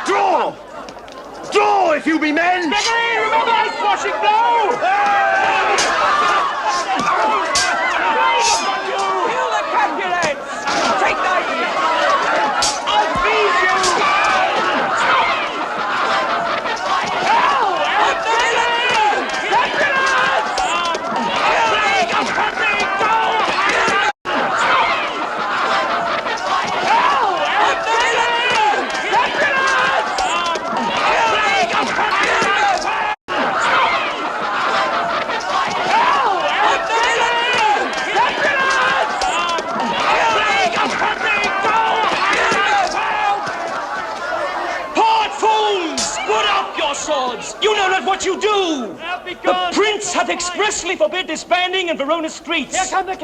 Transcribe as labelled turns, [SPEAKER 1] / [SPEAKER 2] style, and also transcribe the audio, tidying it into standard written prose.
[SPEAKER 1] Draw! Draw, if you be men!
[SPEAKER 2] Gregory, remember that squashing blow! Kill the Capulets! Take that! I'll feed you!
[SPEAKER 3] You know not what you do! The Prince hath expressly forbid disbanding in Verona streets.
[SPEAKER 2] Here come the